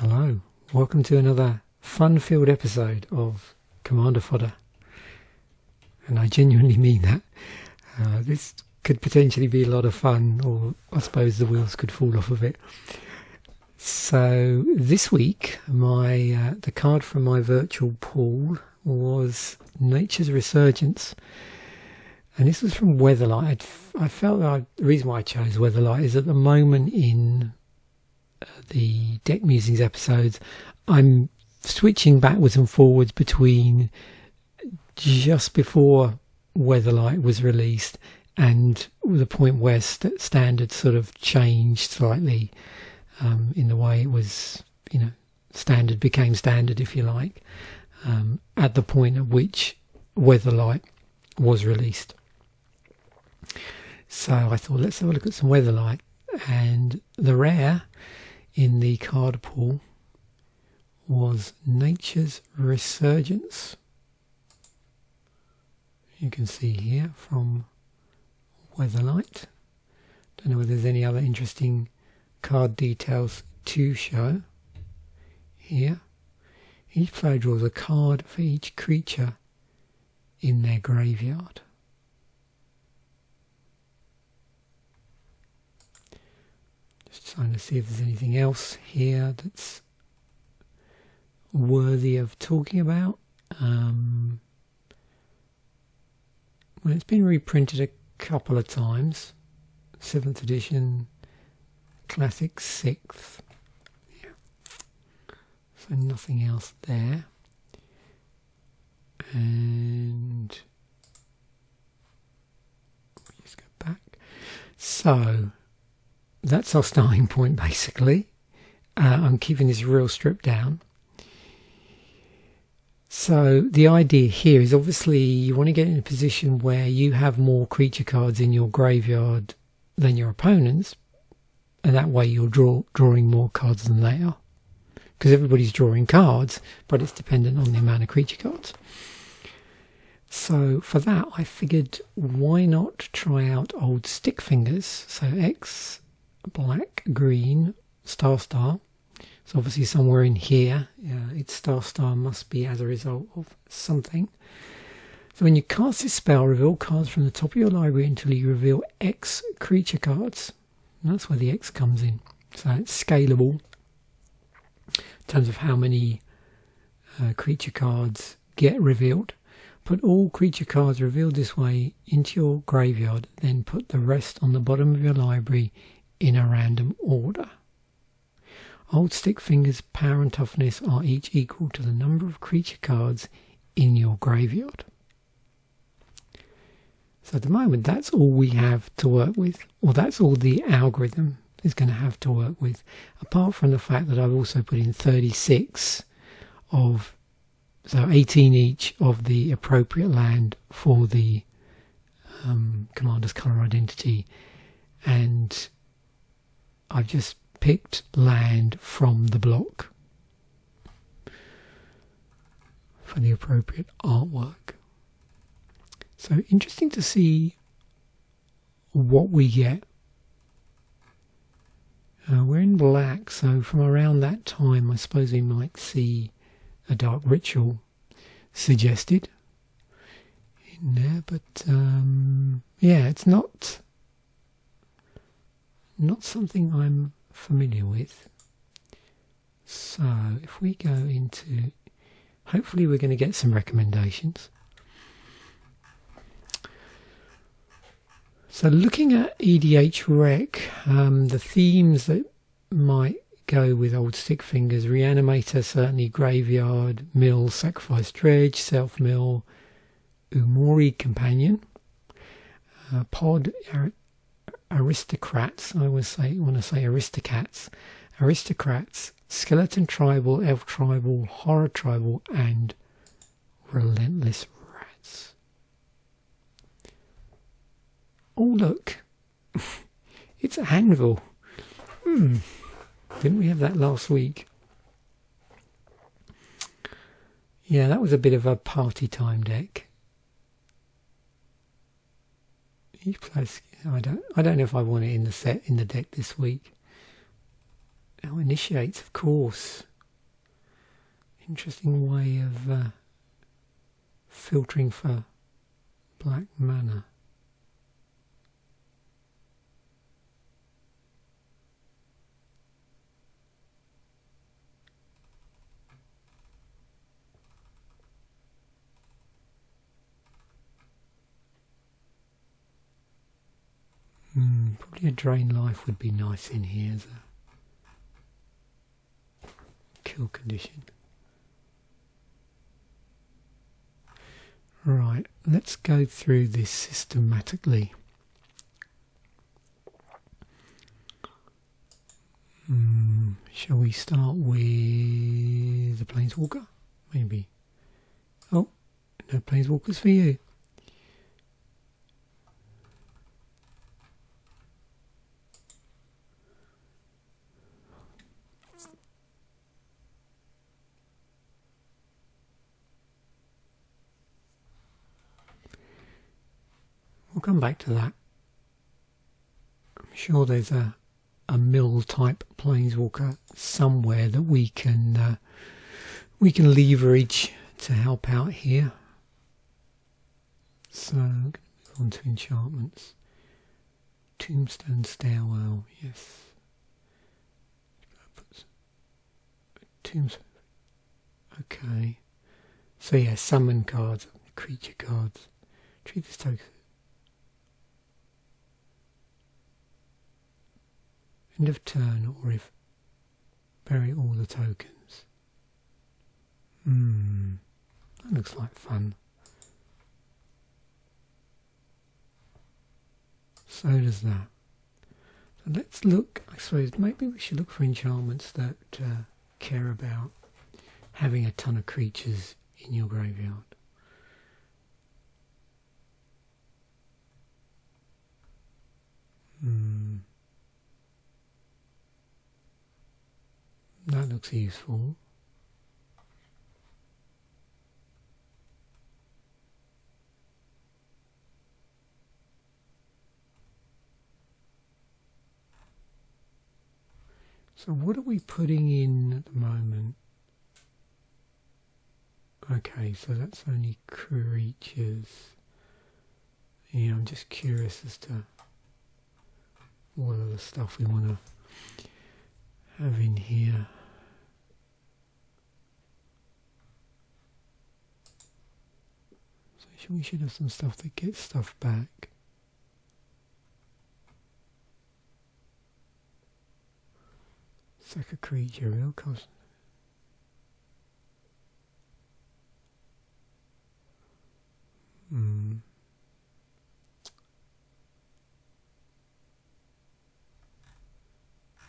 Hello, welcome to another fun-filled episode of Commander Fodder, and I genuinely mean that. This could potentially be a lot of fun, or I suppose the wheels could fall off of it. So this week, the card from my virtual pool was Nature's Resergence, and this was from Weatherlight. I felt that the reason why I chose Weatherlight is at the moment in the Deck Musings episodes, I'm switching backwards and forwards between just before Weatherlight was released and the point where standard sort of changed slightly in the way it was, standard became standard, if you like, at the point at which Weatherlight was released. So I thought, let's have a look at some Weatherlight, and the rare in the card pool was Nature's Resergence. You can see here from Weatherlight. Don't know whether there's any other interesting card details to show here. Each player draws a card for each creature in their graveyard. Just trying to see if there's anything else here that's worthy of talking about. Well, it's been reprinted a couple of times. 7th edition, Classic 6th. Yeah. So nothing else there. And just go back. So that's our starting point, basically. I'm keeping this real stripped down. So the idea here is obviously you want to get in a position where you have more creature cards in your graveyard than your opponents, and that way you're drawing more cards than they are. Because everybody's drawing cards, but it's dependent on the amount of creature cards. So for that, I figured, why not try out old stick fingers? So X, black, green, star. So obviously somewhere in here, its star must be as a result of something. So when you cast this spell, reveal cards from the top of your library until you reveal X creature cards. And that's where the X comes in. So it's scalable in terms of how many creature cards get revealed. Put all creature cards revealed this way into your graveyard, then put the rest on the bottom of your library in a random order. Old stick fingers' power and toughness are each equal to the number of creature cards in your graveyard. So at the moment, that's all we have to work with, or that's all the algorithm is going to have to work with, apart from the fact that I've also put in 36 of, so 18 each of the appropriate land for the commander's colour identity, and I've just picked land from the block for the appropriate artwork. So interesting to see what we get. We're in black, so from around that time I suppose we might see a dark ritual suggested in there, but yeah, it's not something I'm familiar with. So if we go into, hopefully we're going to get some recommendations. So looking at edhrec, the themes that might go with old stick fingers: reanimator, certainly graveyard, mill, sacrifice dredge, self mill, umori companion, pod, aristocrats, I want to say aristocrats, skeleton tribal, elf tribal, horror tribal, and relentless rats. Oh look, it's a Anvil. Didn't we have that last week? Yeah, that was a bit of a party time deck. Each place, I don't know if I want it in the deck this week. Oh, initiates, of course. Interesting way of filtering for black mana. Probably a drain life would be nice in here as a kill condition. Right, let's go through this systematically. Shall we start with the Planeswalker? Maybe. Oh, no Planeswalkers for you. We'll come back to that. I'm sure there's a mill type Planeswalker somewhere that we can leverage to help out here. So I'm going to move on to enchantments. Tombstone Stairwell, yes. Tombstone. Okay. So yeah, summon cards, creature cards. Treat this token. End of turn, or if bury all the tokens. That looks like fun. So does that. So let's look, I suppose, maybe we should look for enchantments that care about having a ton of creatures in your graveyard. That looks useful. So what are we putting in at the moment? Okay, so that's only creatures. Yeah, I'm just curious as to what other stuff we want to have in here. So we should have some stuff that gets stuff back. Sack a creature, real cost.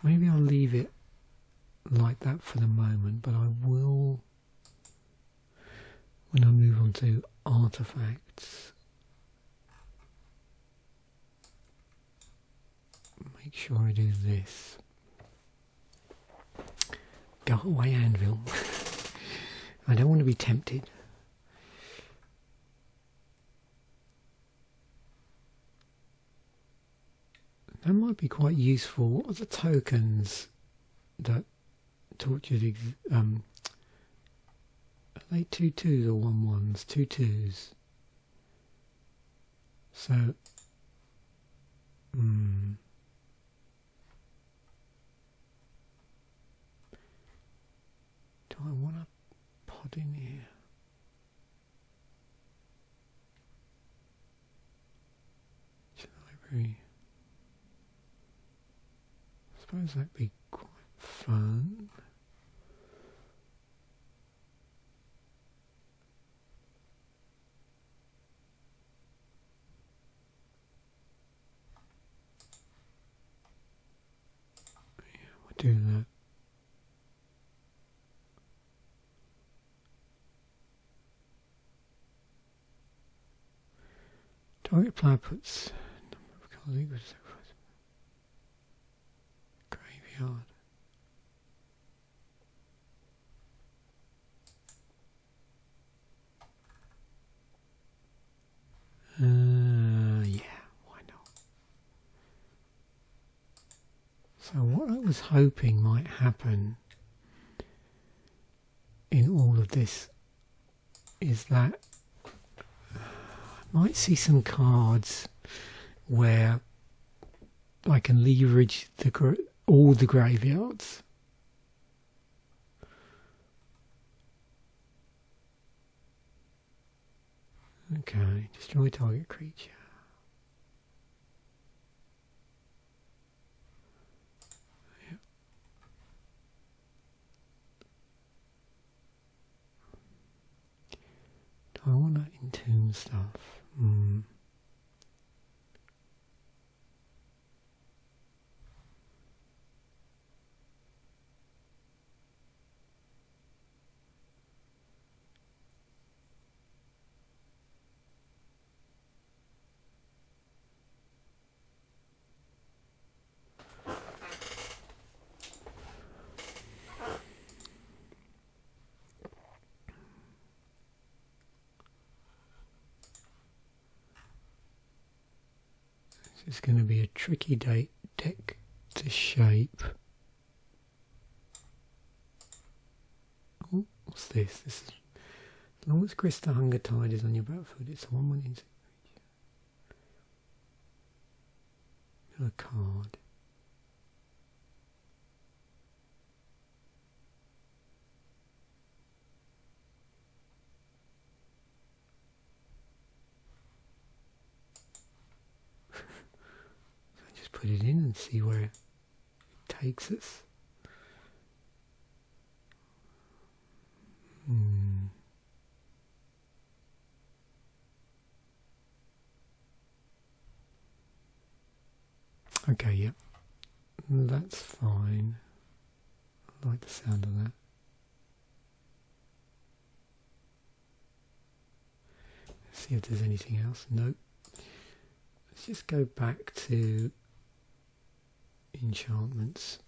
Maybe I'll leave it like that for the moment, but I will, when I move on to artifacts, make sure I do this. Go away, Anvil. I don't want to be tempted. That might be quite useful. What are the tokens that tortured? Are they 2/2s or 1/1s? 2/2s. So, do I want to pod in here? Library. I suppose that'd be quite fun. Yeah, we'll do that. Target player puts number of cards equal to sacrifice. Graveyard. Yeah, why not? So what I was hoping might happen in all of this is that I might see some cards where I can leverage all the graveyards. Okay, destroy target creature. Yep. Do I want to entomb stuff? It's going to be a tricky deck to shape. Oh, what's this? This is, as long as Grist the Hunger Tide is on your battlefield, it's a 1/1 insect creature. A card. Put it in and see where it takes us. Okay, yep. That's fine. I like the sound of that. Let's see if there's anything else. Nope. Let's just go back to enchantments.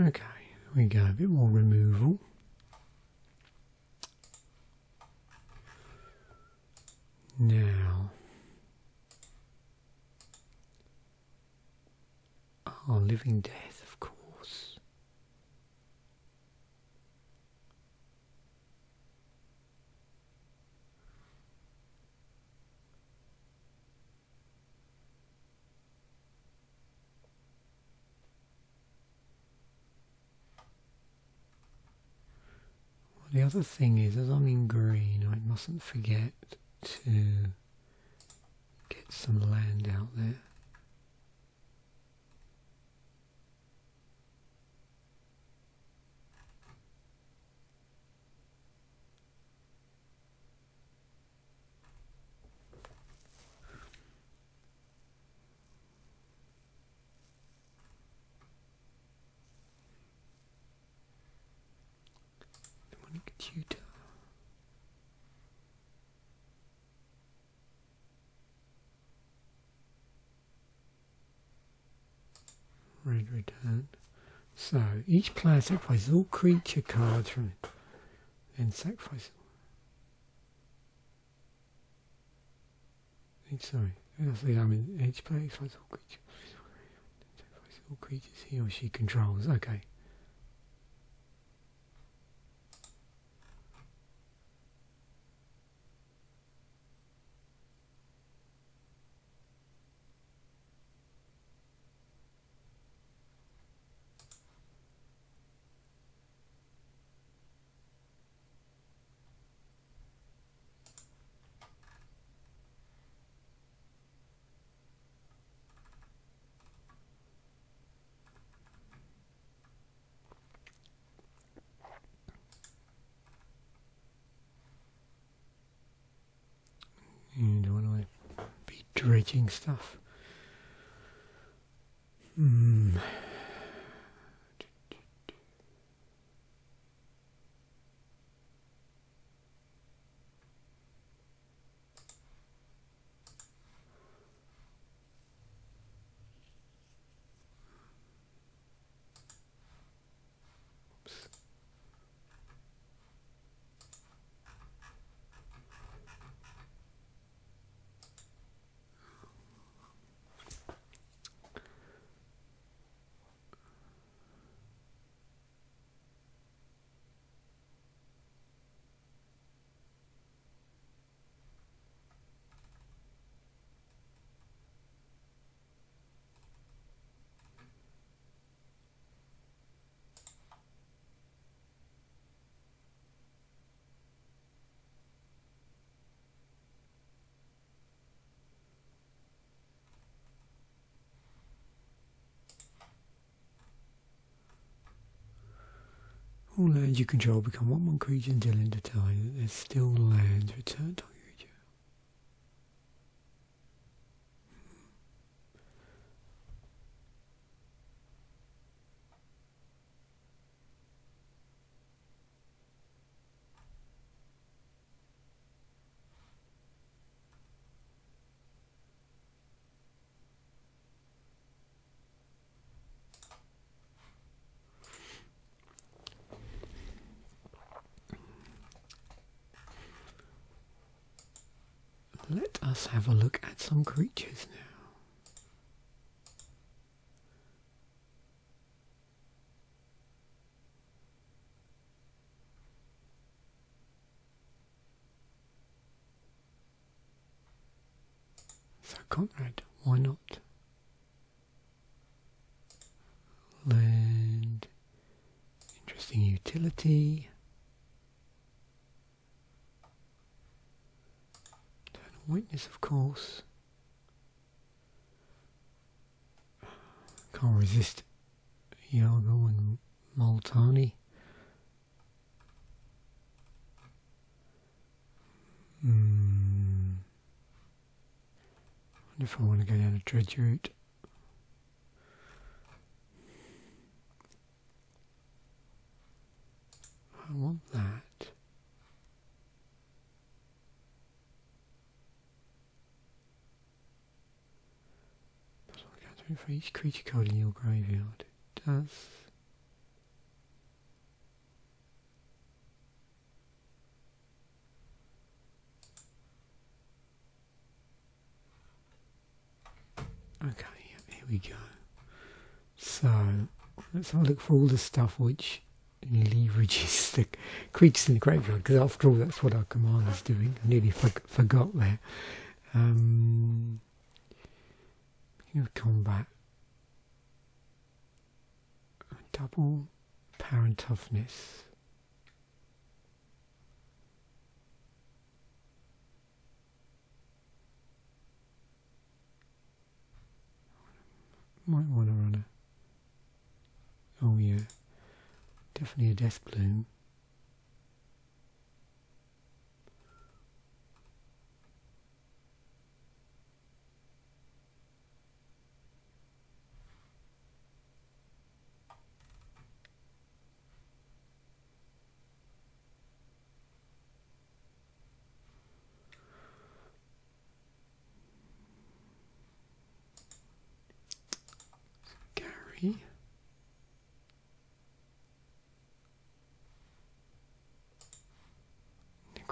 Okay, here we go, a bit more removal. Now, Living Death, of course. The other thing is, as I'm in green, I mustn't forget to get some land out there. Demonic Tutor. Red return. So each player sacrifices all creature cards from it, then sacrifice. Sorry, each player sacrifices all creatures he or she controls. Okay. And when I be dredging stuff. All lands you control become 1/1 creatures until end of time. There's still lands returned to you. Let us have a look at some creatures now. So Conrad, why not? Land, interesting utility. Witness, of course. Can't resist Yago and Multani. Wonder if I want to go down a dredge route. I want that. For each creature card in your graveyard, it does. Okay, here we go. So let's have a look for all the stuff which leverages the creatures in the graveyard, because after all that's what our commander's doing. I nearly forgot there. Combat. Double power and toughness. Might want to run a... Oh yeah, definitely a Deathbloom.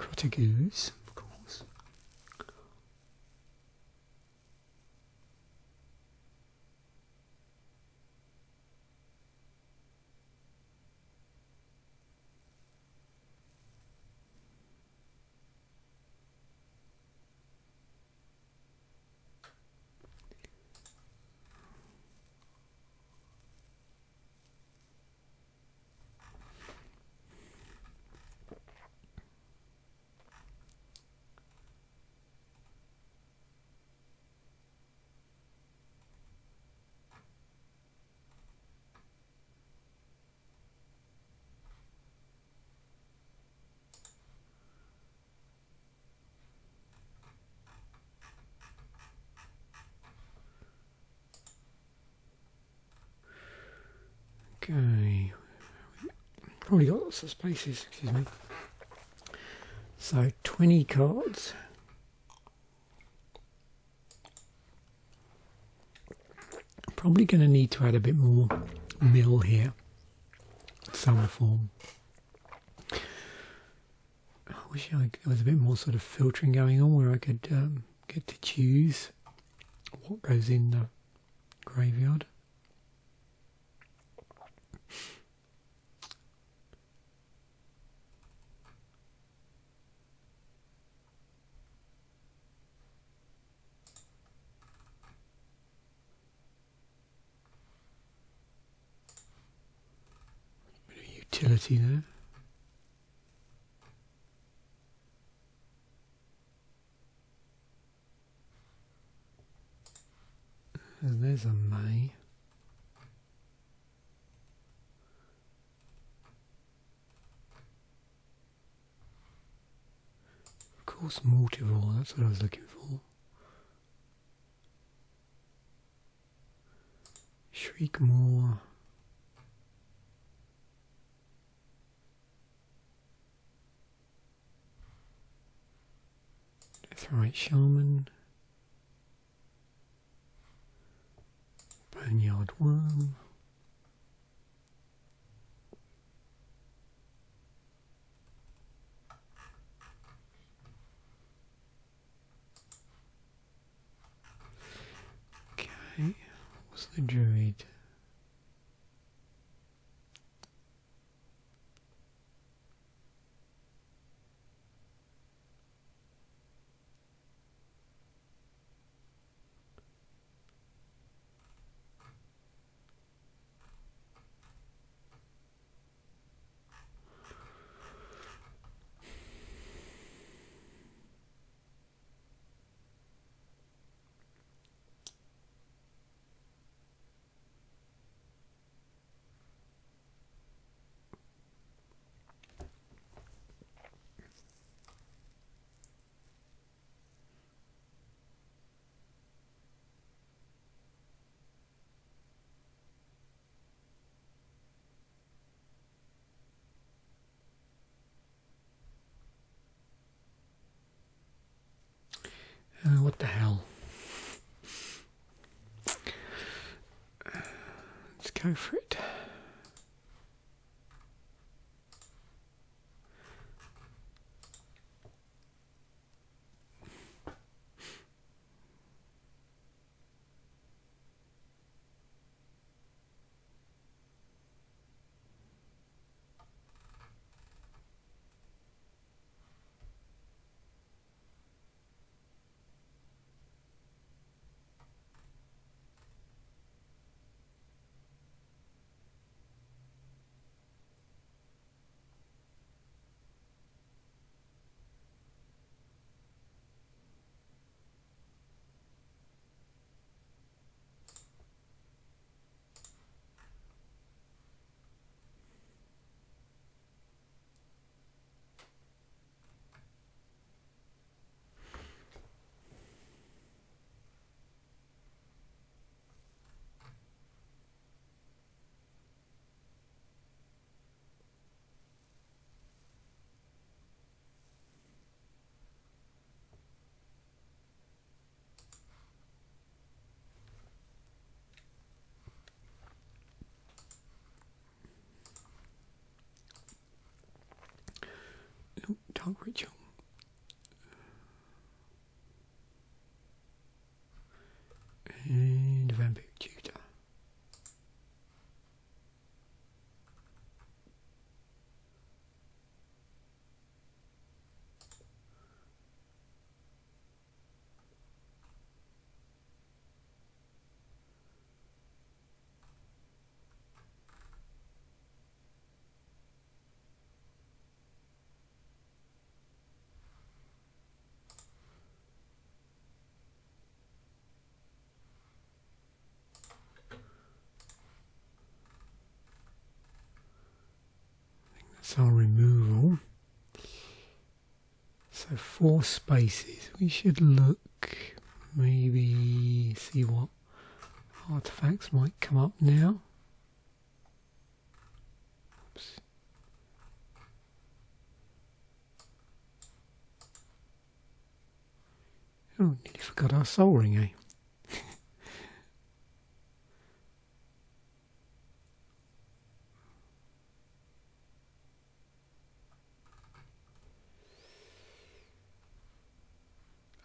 Protegoose, of course. Okay, probably got lots of spaces, excuse me. So 20 cards. Probably going to need to add a bit more mill here, some form. I wish there was a bit more sort of filtering going on where I could get to choose what goes in the graveyard. Utility there. And there's a May. Of course, Mortivore, that's what I was looking for. Shriekmore. Deathrite Shaman, Boneyard Wurm, okay, what's the Druid? What the hell? Let's go for it. Dark Ritual. that's our removal. So 4 spaces. We should look, maybe see what artifacts might come up now. Oops. Oh, nearly forgot our soul ring, eh?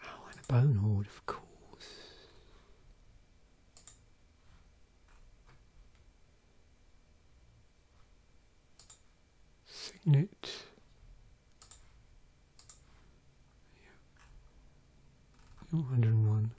Oh, and a Bonehoard, of course. Signet. 101.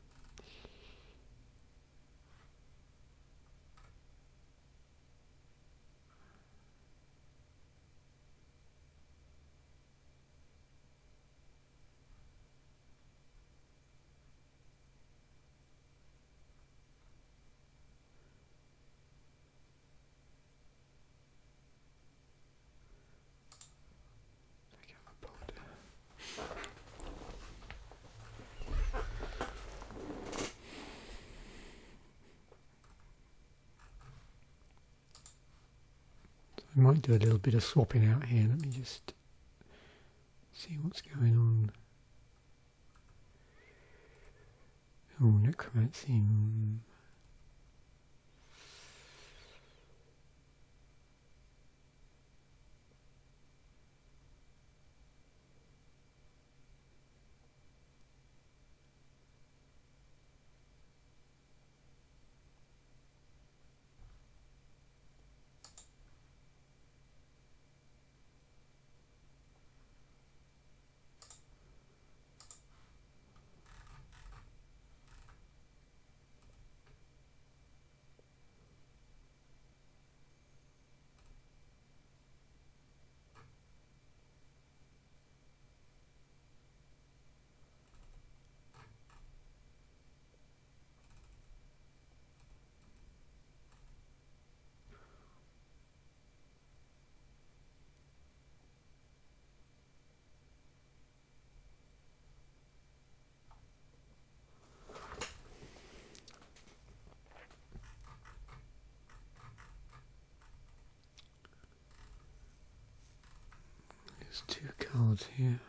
I might do a little bit of swapping out here. Let me just see what's going on. Oh, necromancy. There's 2 cards here.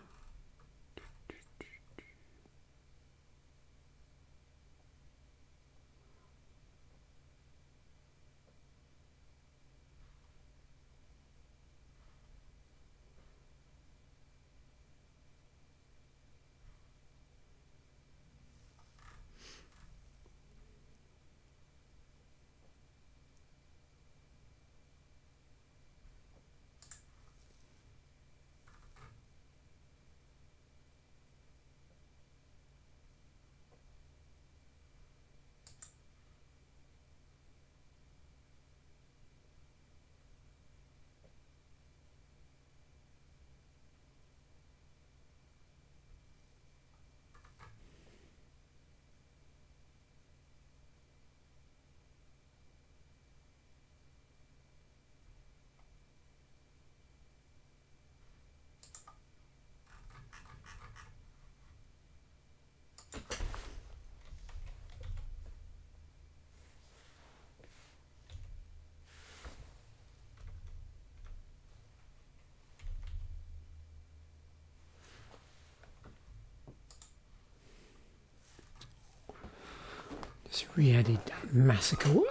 Just re-added Massacre Wurm.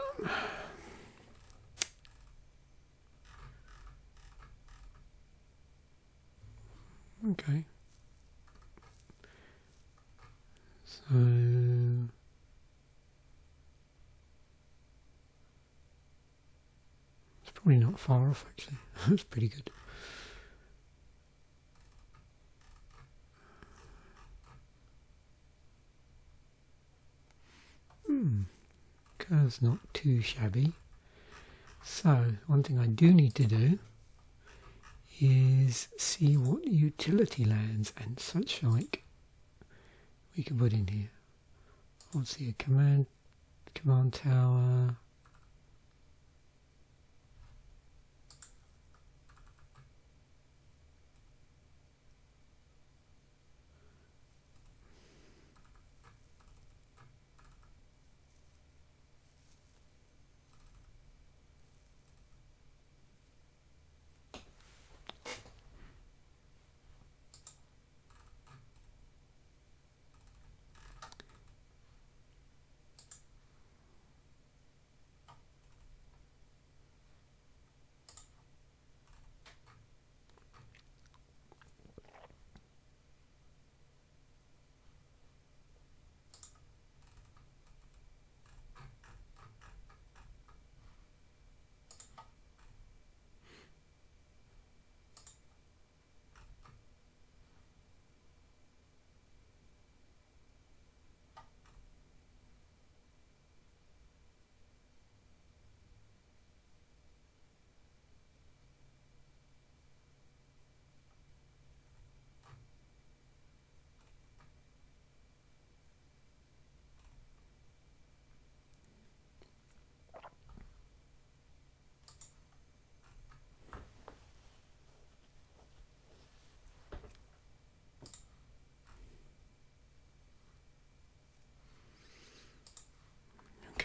Okay. So it's probably not far off actually. That's pretty good. That's not too shabby. So one thing I do need to do is see what utility lands and such like we can put in here. Let's see, a command tower.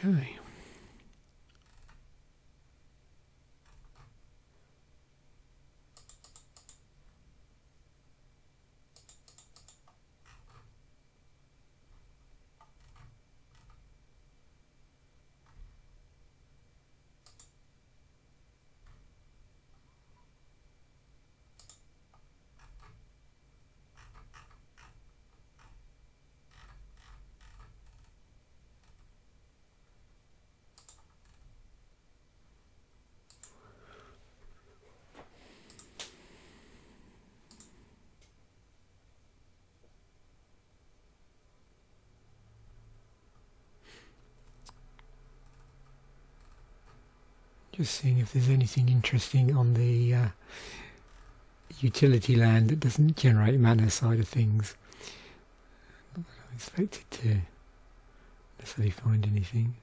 Okay. Just seeing if there's anything interesting on the utility land that doesn't generate mana side of things. Not that I expected to necessarily find anything.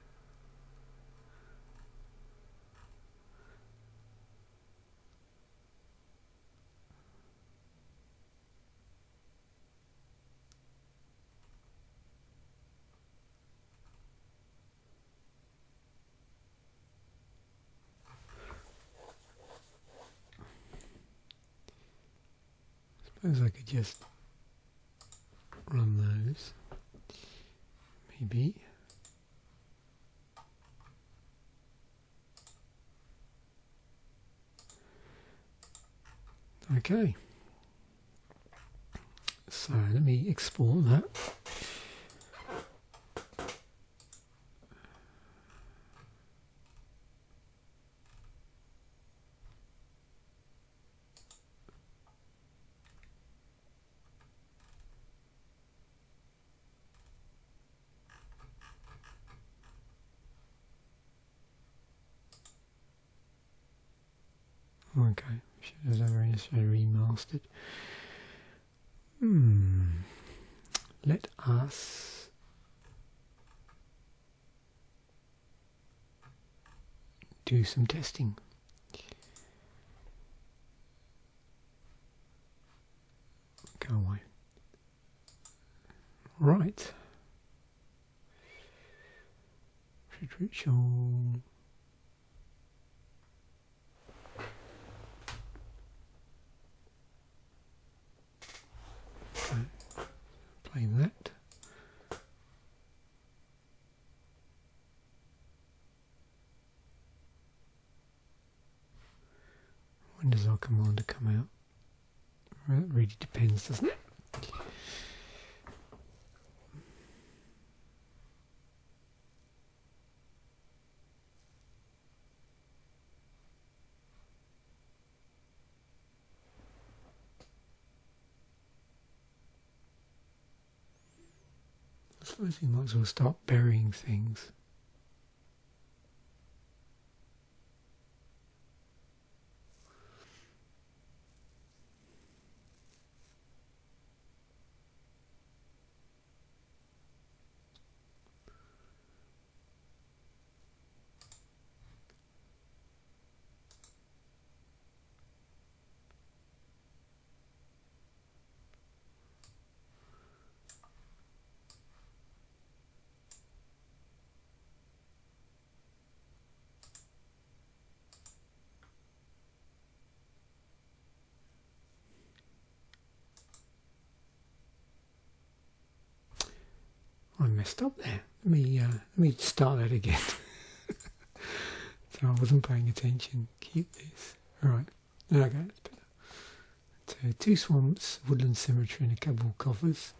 Suppose I could just run those, maybe. Okay, so let me export that. Okay, should have very necessarily remastered. Let us do some testing. Go away. Right. Ritual. Play that. When does our commander come out? Well, that really depends, doesn't it? I suppose you might as well start burying things. I messed up there. Let me start that again. So I wasn't paying attention. Keep this. Right. Okay, that's better. So 2 swamps, woodland cemetery and a Cabal Coffers.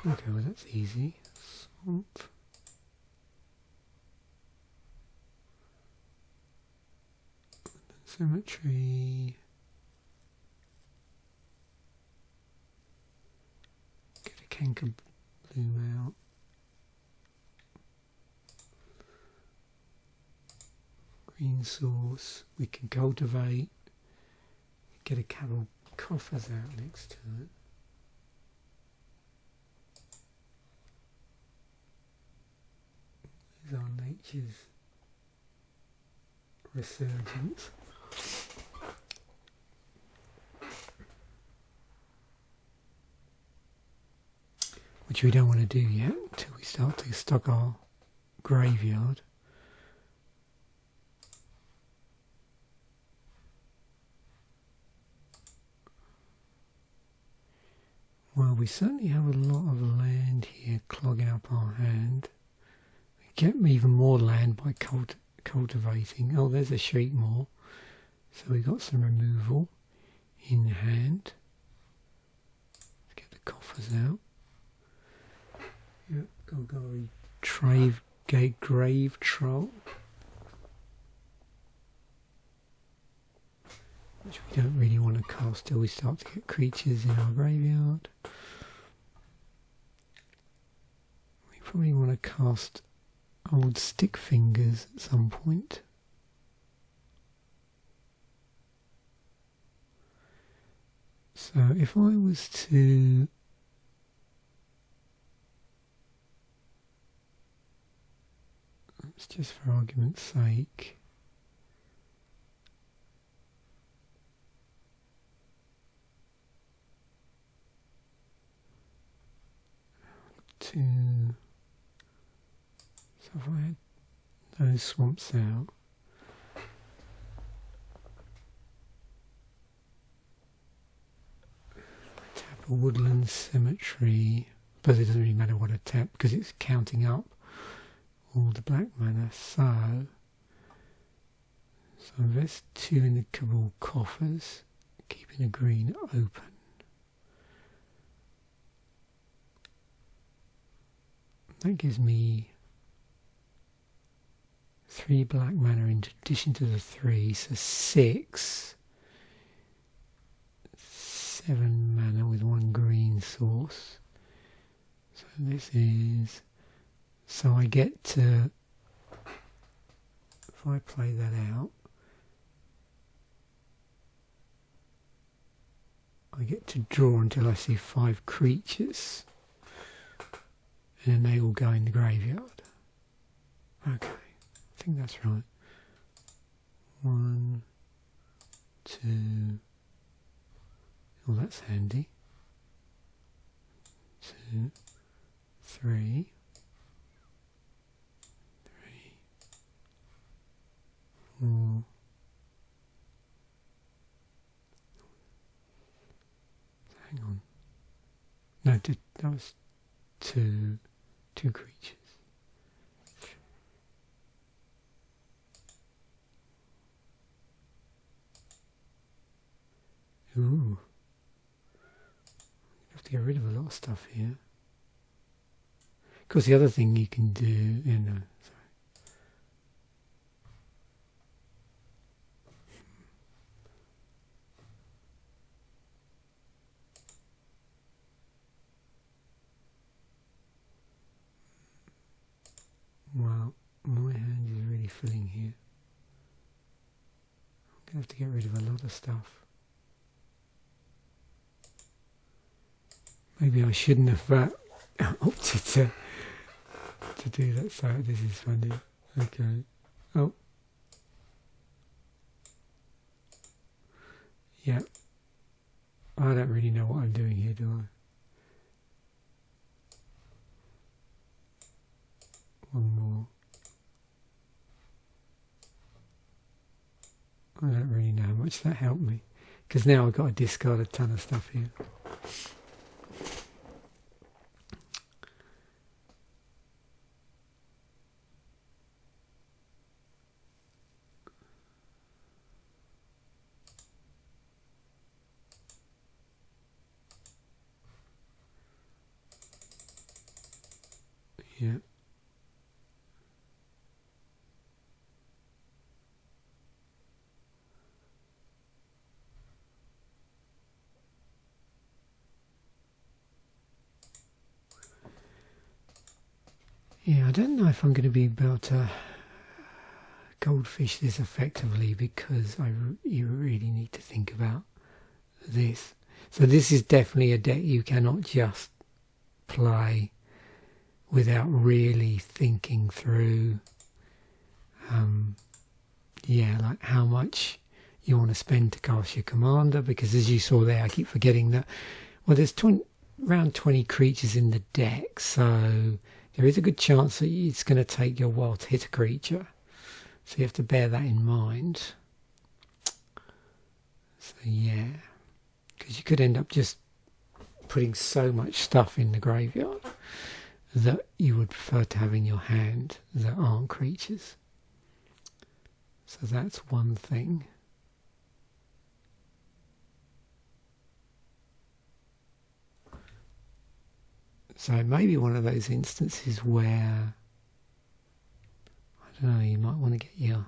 Okay, well that's easy. Swamp. Woodland cemetery. Cankerbloom out. Green source. We can cultivate. Get a Cabal Coffers out next to it. These are nature's Resergence. which we don't want to do yet until we start to stock our graveyard. Well, we certainly have a lot of land here clogging up our hand. We get even more land by cultivating. Oh, there's a sheep more. So we got some removal in hand. Let's get the coffers out. Yep, Golgari Grave-Troll. Which we don't really want to cast till we start to get creatures in our graveyard. We probably want to cast old stick fingers at some point. So if I was to just for argument's sake, so if I had those swamps out, tap a woodland cemetery, but it doesn't really matter what I tap because it's counting up all the black mana. So invest 2 in the Cabal Coffers, keeping the green open. That gives me 3 black mana in addition to the 3, so 6. 7 mana with 1 green source. So this is... So I get to... If I play that out, I get to draw until I see 5 creatures. And then they all go in the graveyard. Okay, I think that's right. 1, 2. Oh, that's handy. 2, 3. 4. Hang on. No, that was 2 creatures. Ooh. I have to get rid of a lot of stuff here. Of course, the other thing you can do, Well, my hand is really filling here. I'm going to have to get rid of a lot of stuff. Maybe I shouldn't have opted to do that. So this is funny. Okay. Oh. Yeah. I don't really know what I'm doing here, do I? One more. I don't really know how much that helped me, because now I've got to discard a ton of stuff here. Yeah. Yeah, I don't know if I'm going to be able to goldfish this effectively, because you really need to think about this. So this is definitely a deck you cannot just play without really thinking through, like how much you want to spend to cast your commander, because as you saw there, I keep forgetting that, well, there's around 20 creatures in the deck, so there is a good chance that it's going to take you a while to hit a creature. So you have to bear that in mind. So yeah, because you could end up just putting so much stuff in the graveyard that you would prefer to have in your hand that aren't creatures. So that's one thing. So it may be one of those instances where, I don't know, you might want to get your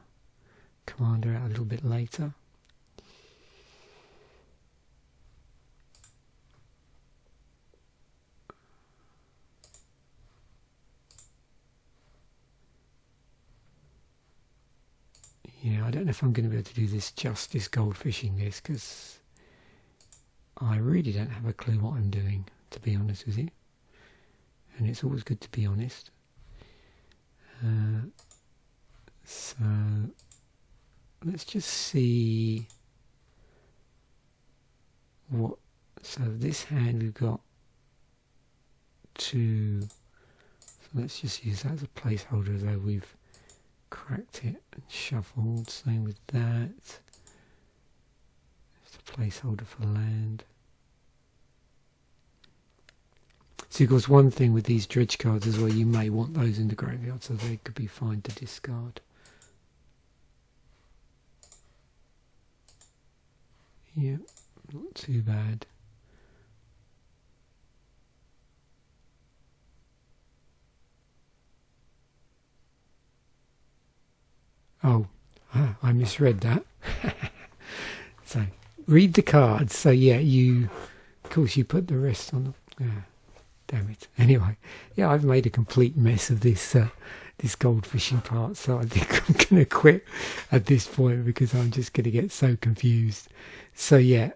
commander out a little bit later. Yeah, I don't know if I'm going to be able to do this justice goldfishing this, because I really don't have a clue what I'm doing, to be honest with you. And it's always good to be honest. So let's just see what. So this hand we've got two. So let's just use that as a placeholder, as though we've cracked it and shuffled. Same with that. Just a placeholder for land. So of course one thing with these dredge cards as well, you may want those in the graveyard, so they could be fine to discard. Yeah, not too bad. Oh, I misread that. So read the cards. So yeah, of course you put the rest on the... damn it. Anyway, yeah, I've made a complete mess of this this goldfishing part, so I think I'm going to quit at this point because I'm just going to get so confused. So yeah,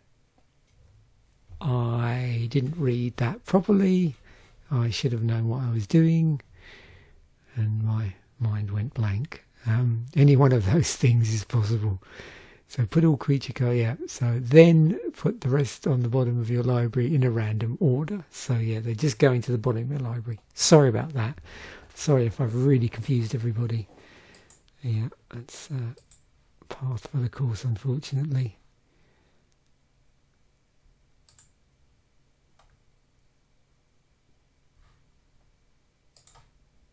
I didn't read that properly. I should have known what I was doing, and my mind went blank. Any one of those things is possible. So put all creature cards, yeah. So then put the rest on the bottom of your library in a random order. So yeah, they're just going to the bottom of your library. Sorry about that. Sorry if I've really confused everybody. Yeah, that's par for the course, unfortunately.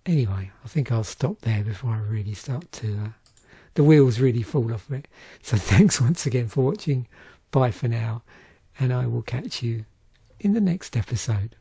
Anyway, I think I'll stop there before I really start to... the wheels really fall off of it. So thanks once again for watching. Bye for now. And I will catch you in the next episode.